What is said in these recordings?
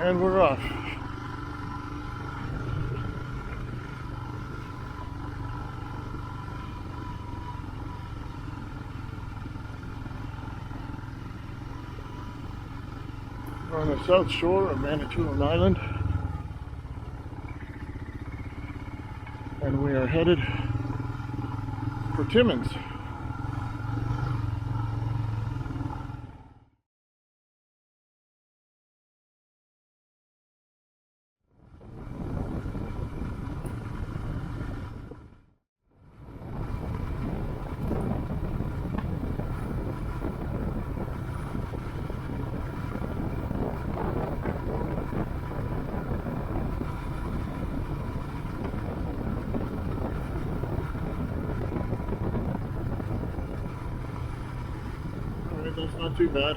And we're off. We're on the south shore of Manitoulin Island, and we are headed for Timmins. That's not too bad.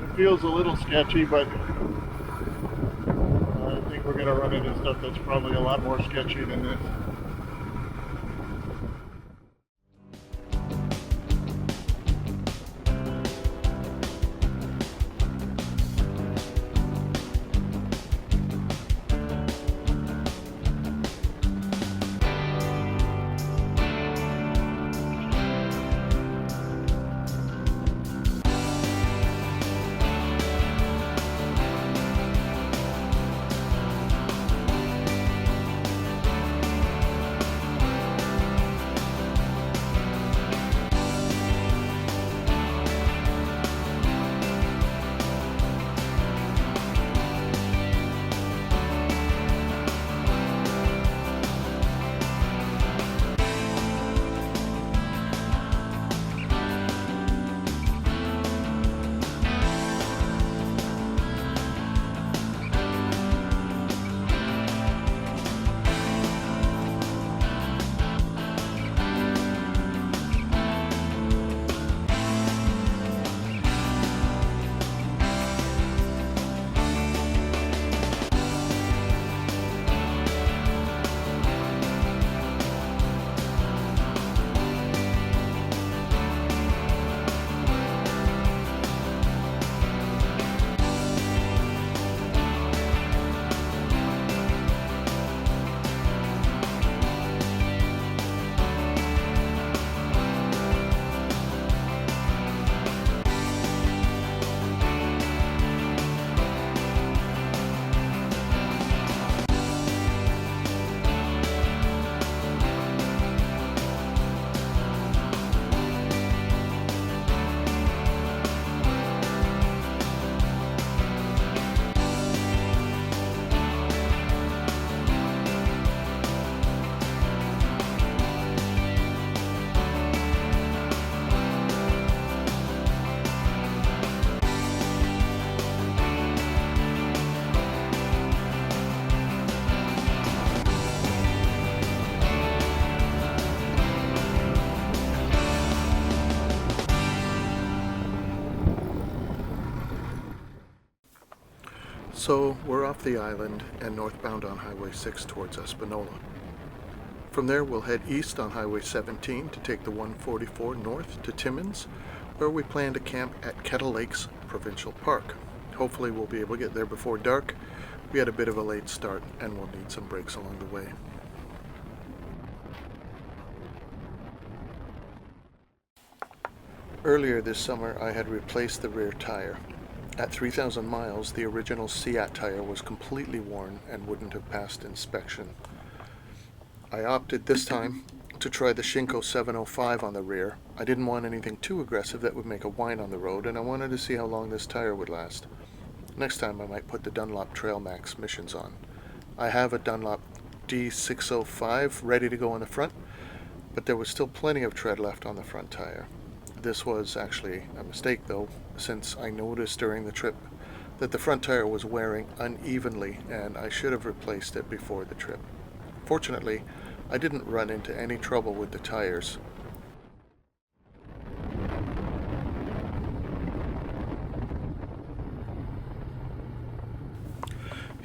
It feels a little sketchy, but I think we're going to run into stuff that's probably a lot more sketchy than this. So we're off the island and northbound on Highway 6 towards Espanola. From there we'll head east on Highway 17 to take the 144 north to Timmins, where we plan to camp at Kakabeka Provincial Park. Hopefully we'll be able to get there before dark. We had a bit of a late start and we'll need some breaks along the way. Earlier this summer I had replaced the rear tire. At 3,000 miles, the original Seat tire was completely worn and wouldn't have passed inspection. I opted this time to try the Shinko 705 on the rear. I didn't want anything too aggressive that would make a whine on the road, and I wanted to see how long this tire would last. Next time I might put the Dunlop Trail Max Missions on. I have a Dunlop D605 ready to go on the front, but there was still plenty of tread left on the front tire. This was actually a mistake though, since I noticed during the trip that the front tire was wearing unevenly and I should have replaced it before the trip. Fortunately, I didn't run into any trouble with the tires.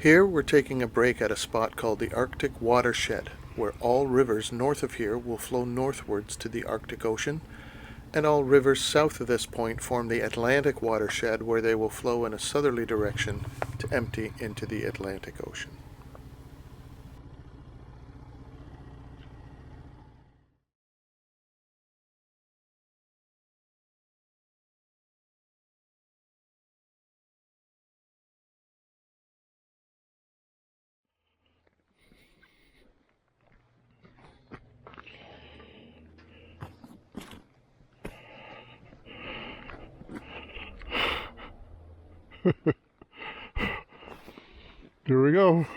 Here we're taking a break at a spot called the Arctic Watershed, where all rivers north of here will flow northwards to the Arctic Ocean, and all rivers south of this point form the Atlantic Watershed, where they will flow in a southerly direction to empty into the Atlantic Ocean. Here we go.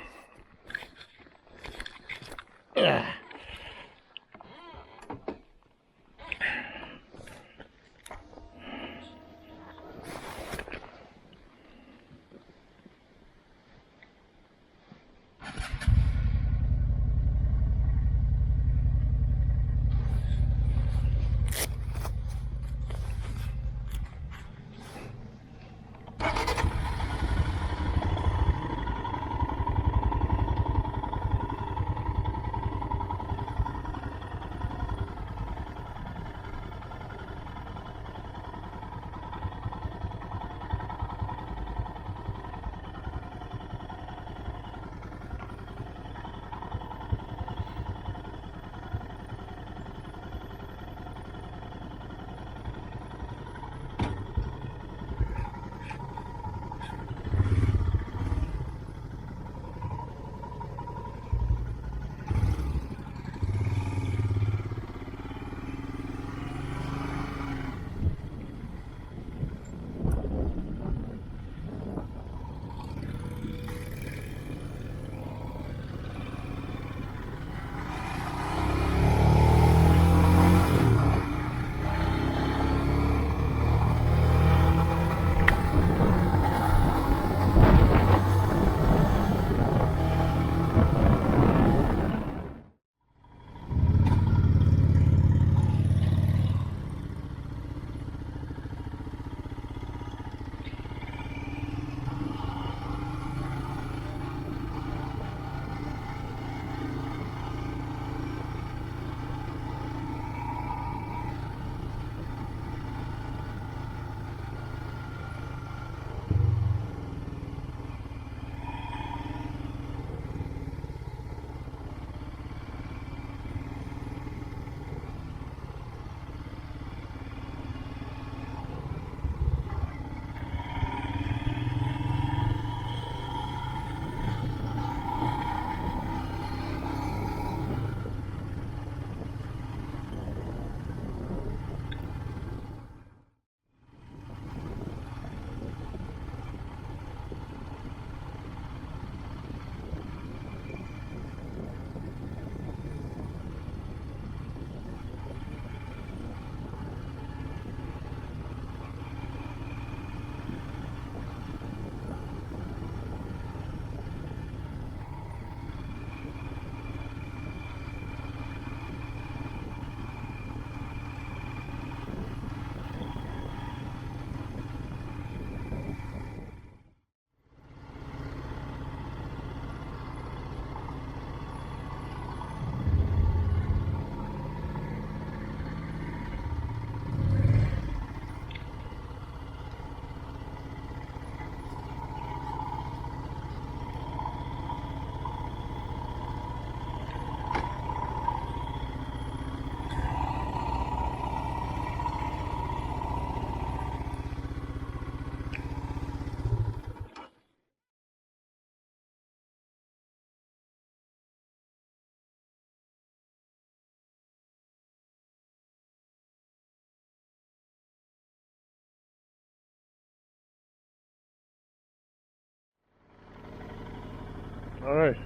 All right.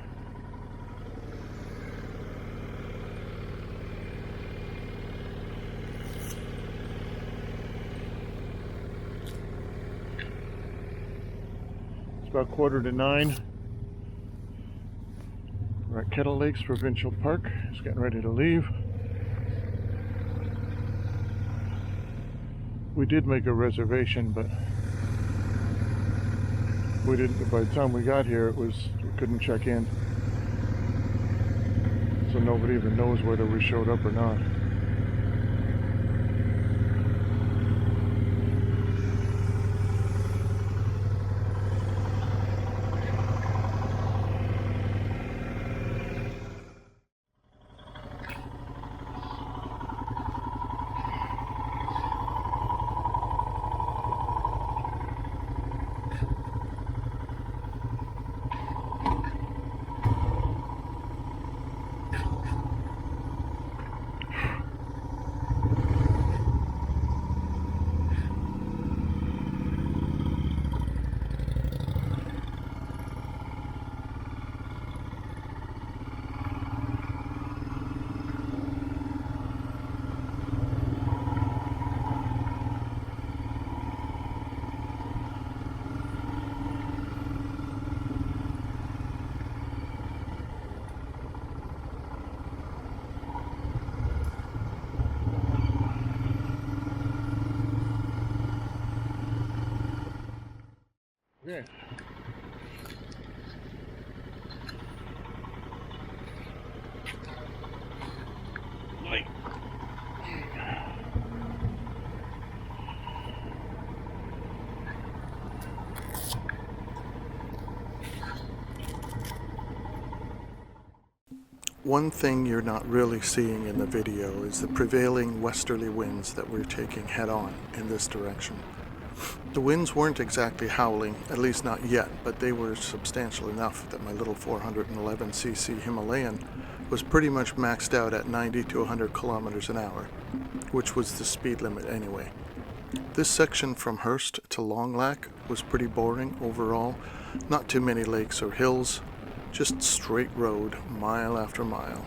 It's about 8:45. We're at Kettle Lakes Provincial Park. Just getting ready to leave. We did make a reservation, but We didn't. By the time we got here, we couldn't check in, so nobody even knows whether we showed up or not. Yeah. Light. One thing you're not really seeing in the video is the prevailing westerly winds that we're taking head on in this direction. The winds weren't exactly howling, at least not yet, but they were substantial enough that my little 411cc Himalayan was pretty much maxed out at 90 to 100 kilometers an hour, which was the speed limit anyway. This section from Hearst to Long Lac was pretty boring overall, not too many lakes or hills, just straight road, mile after mile.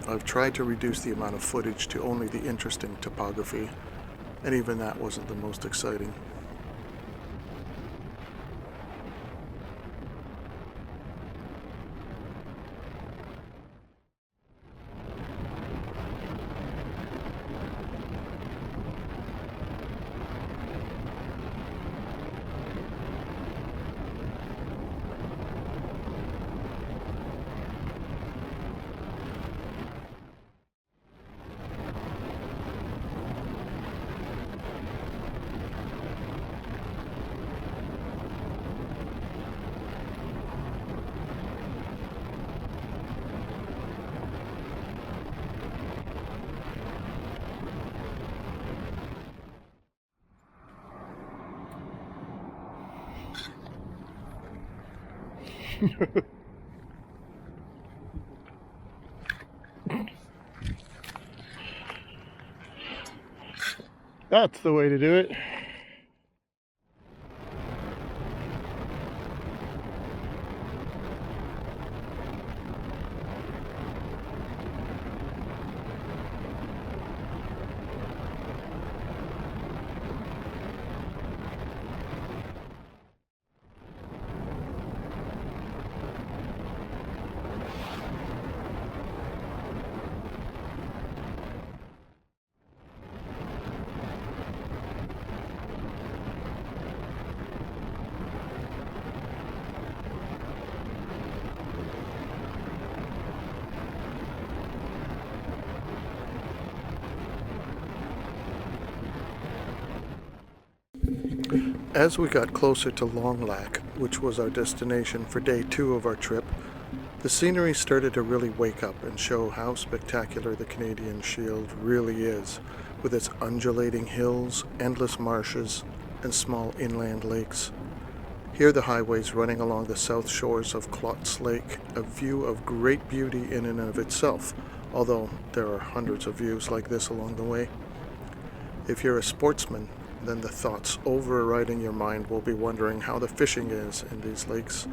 I've tried to reduce the amount of footage to only the interesting topography, and even that wasn't the most exciting. That's the way to do it. As we got closer to Long Lac, which was our destination for day 2 of our trip, the scenery started to really wake up and show how spectacular the Canadian Shield really is, with its undulating hills, endless marshes, and small inland lakes. Here the highways running along the south shores of Clots Lake, a view of great beauty in and of itself, although there are hundreds of views like this along the way. If you're a sportsman, then the thoughts overriding your mind will be wondering how the fishing is in these lakes.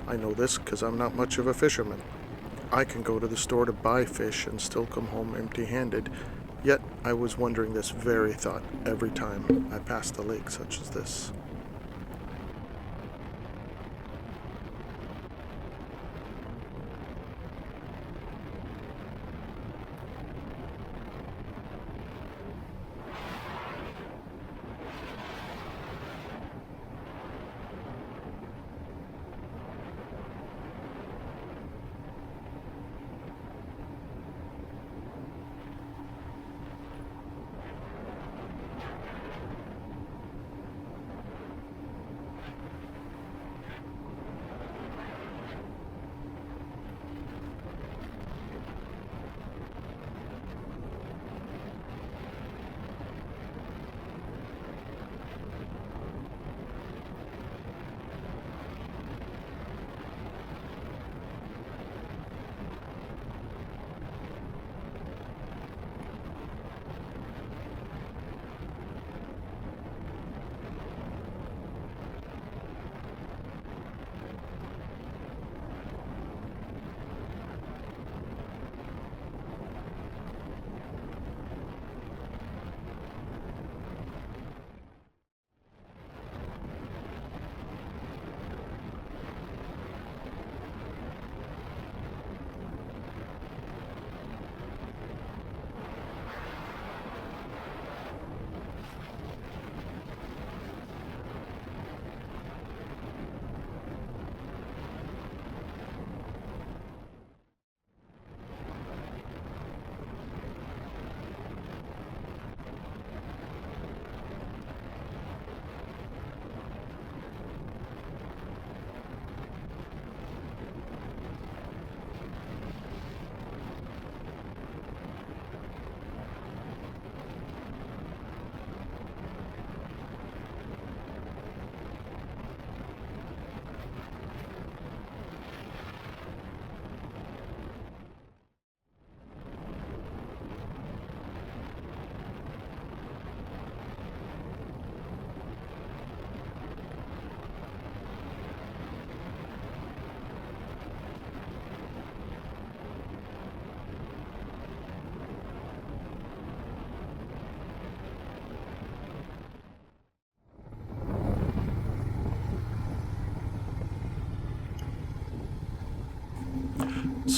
I know this because I'm not much of a fisherman. I can go to the store to buy fish and still come home empty-handed, yet I was wondering this very thought every time I passed a lake such as this.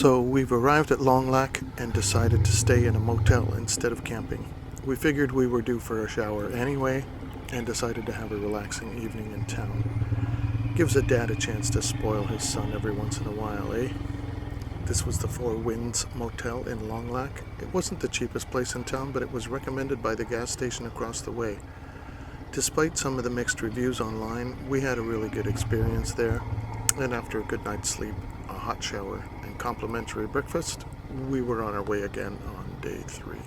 So we've arrived at Long Lac and decided to stay in a motel instead of camping. We figured we were due for a shower anyway and decided to have a relaxing evening in town. Gives a dad a chance to spoil his son every once in a while, eh? This was the Four Winds Motel in Long Lac. It wasn't the cheapest place in town, but it was recommended by the gas station across the way. Despite some of the mixed reviews online, we had a really good experience there, and after a good night's sleep, a hot shower, and complimentary breakfast, we were on our way again on day 3.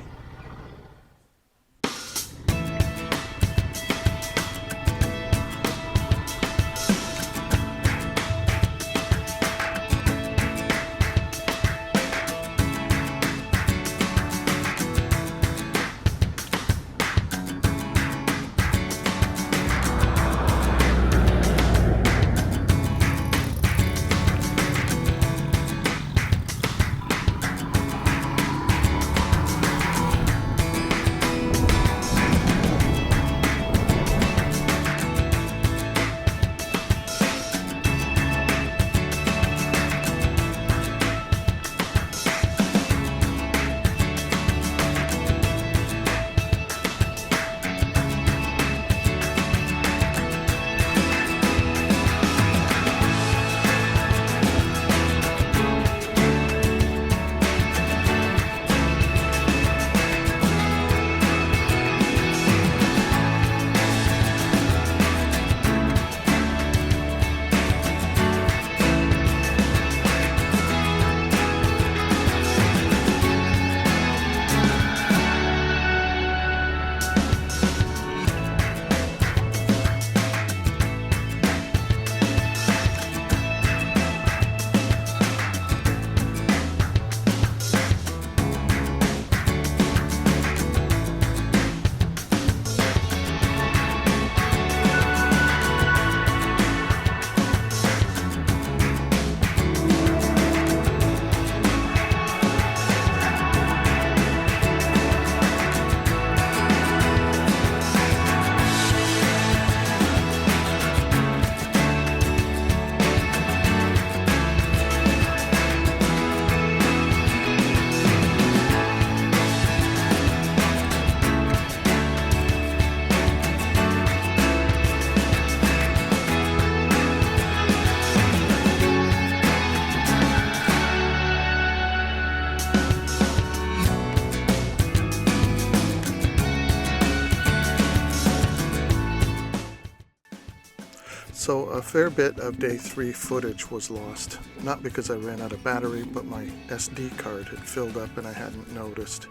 So a fair bit of day 3 footage was lost, not because I ran out of battery, but my SD card had filled up and I hadn't noticed.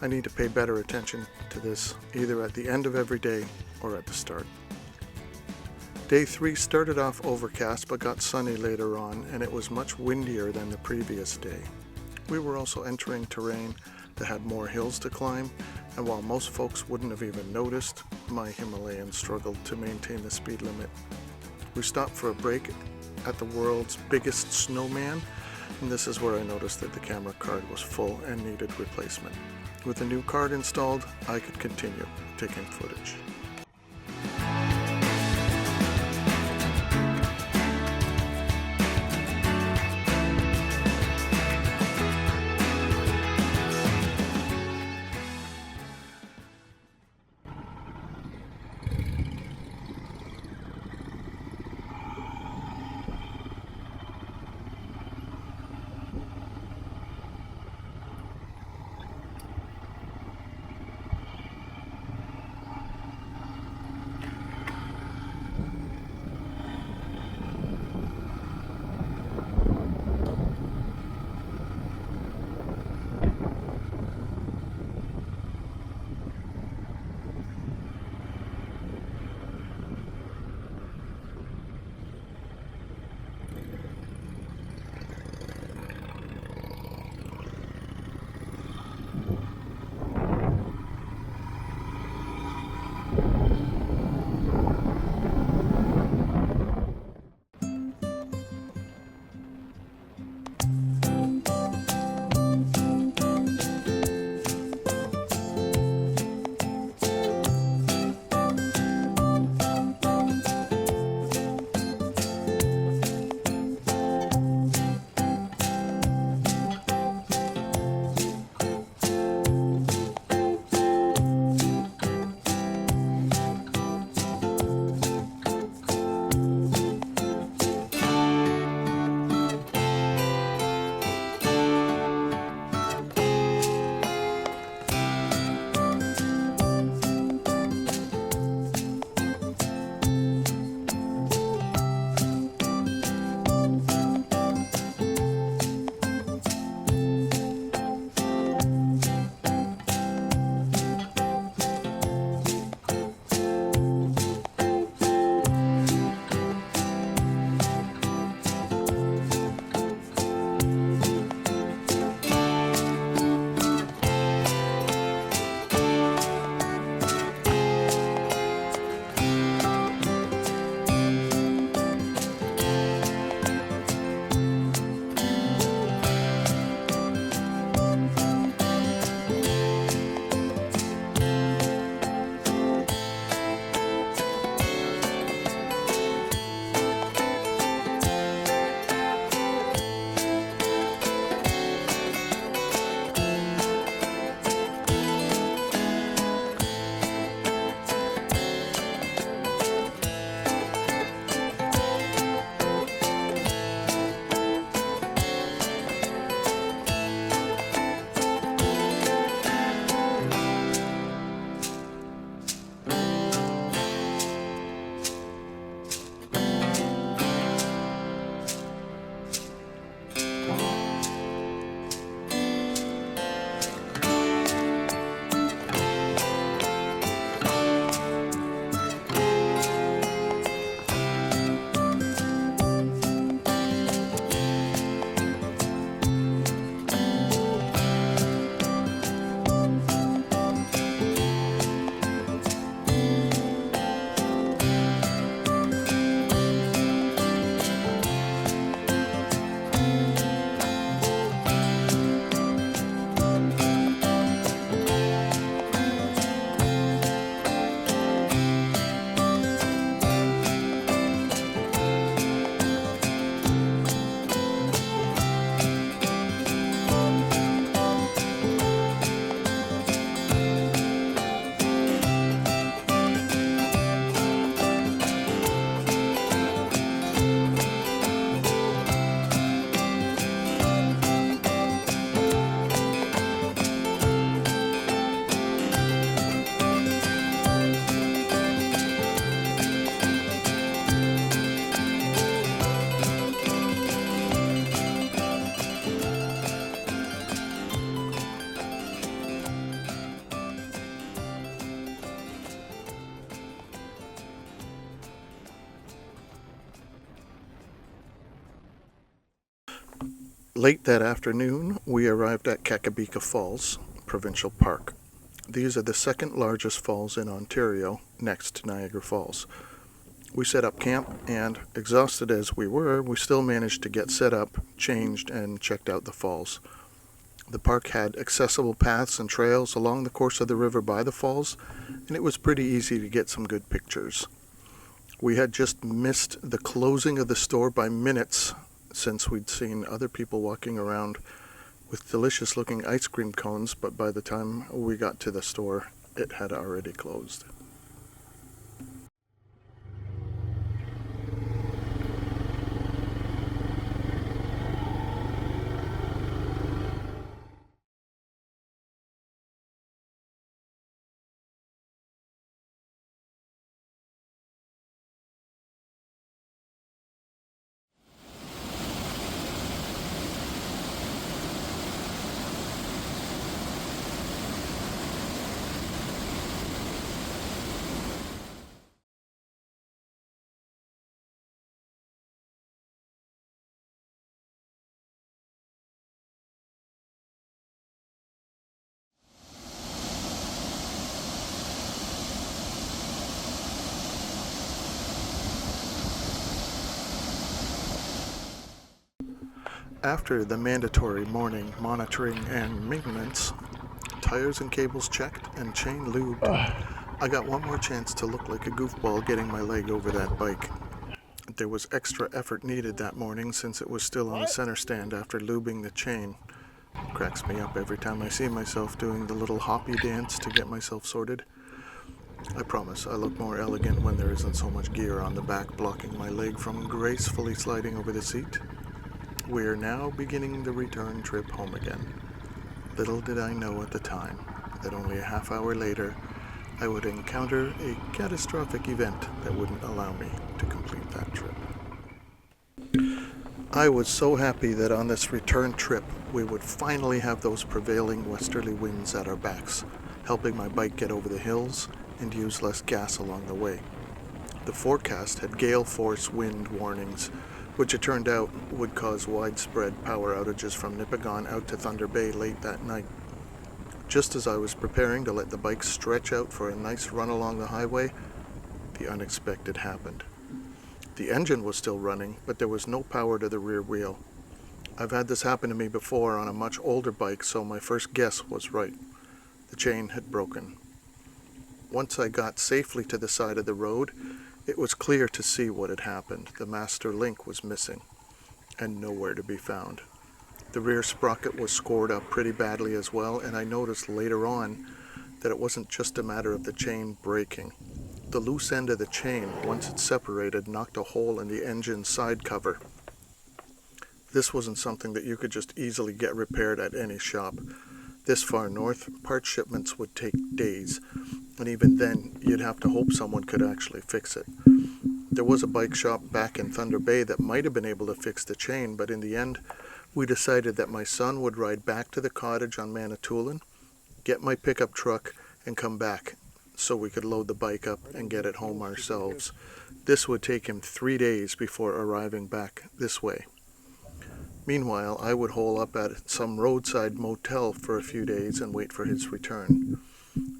I need to pay better attention to this, either at the end of every day or at the start. Day 3 started off overcast but got sunny later on, and it was much windier than the previous day. We were also entering terrain that had more hills to climb, and while most folks wouldn't have even noticed, my Himalayan struggled to maintain the speed limit. We stopped for a break at the world's biggest snowman, and this is where I noticed that the camera card was full and needed replacement. With a new card installed, I could continue taking footage. Late that afternoon, we arrived at Kakabeka Falls Provincial Park. These are the second largest falls in Ontario, next to Niagara Falls. We set up camp, and exhausted as we were, we still managed to get set up, changed, and checked out the falls. The park had accessible paths and trails along the course of the river by the falls, and it was pretty easy to get some good pictures. We had just missed the closing of the store by minutes since we'd seen other people walking around with delicious-looking ice cream cones, but by the time we got to the store, it had already closed. After the mandatory morning monitoring and maintenance, tires and cables checked and chain lubed, I got one more chance to look like a goofball getting my leg over that bike. There was extra effort needed that morning since it was still on the center stand after lubing the chain. Cracks me up every time I see myself doing the little hoppy dance to get myself sorted. I promise I look more elegant when there isn't so much gear on the back blocking my leg from gracefully sliding over the seat. We're now beginning the return trip home again. Little did I know at the time that only a half hour later I would encounter a catastrophic event that wouldn't allow me to complete that trip. I was so happy that on this return trip we would finally have those prevailing westerly winds at our backs, helping my bike get over the hills and use less gas along the way. The forecast had gale force wind warnings, which it turned out would cause widespread power outages from Nipigon out to Thunder Bay late that night. Just as I was preparing to let the bike stretch out for a nice run along the highway, the unexpected happened. The engine was still running, but there was no power to the rear wheel. I've had this happen to me before on a much older bike, so my first guess was right. The chain had broken. Once I got safely to the side of the road, it was clear to see what had happened. The master link was missing, and nowhere to be found. The rear sprocket was scored up pretty badly as well, and I noticed later on that it wasn't just a matter of the chain breaking. The loose end of the chain, once it separated, knocked a hole in the engine side cover. This wasn't something that you could just easily get repaired at any shop. This far north, part shipments would take days, and even then, you'd have to hope someone could actually fix it. There was a bike shop back in Thunder Bay that might have been able to fix the chain, but in the end, we decided that my son would ride back to the cottage on Manitoulin, get my pickup truck, and come back so we could load the bike up and get it home ourselves. This would take him 3 days before arriving back this way. Meanwhile, I would hole up at some roadside motel for a few days and wait for his return.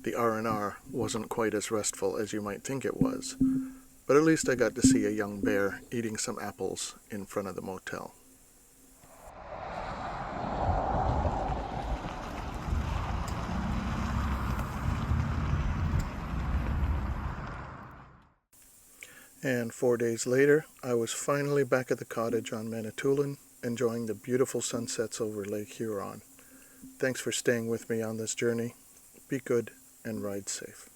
The R&R wasn't quite as restful as you might think it was, but at least I got to see a young bear eating some apples in front of the motel. And 4 days later, I was finally back at the cottage on Manitoulin, enjoying the beautiful sunsets over Lake Huron. Thanks for staying with me on this journey. Be good and ride safe.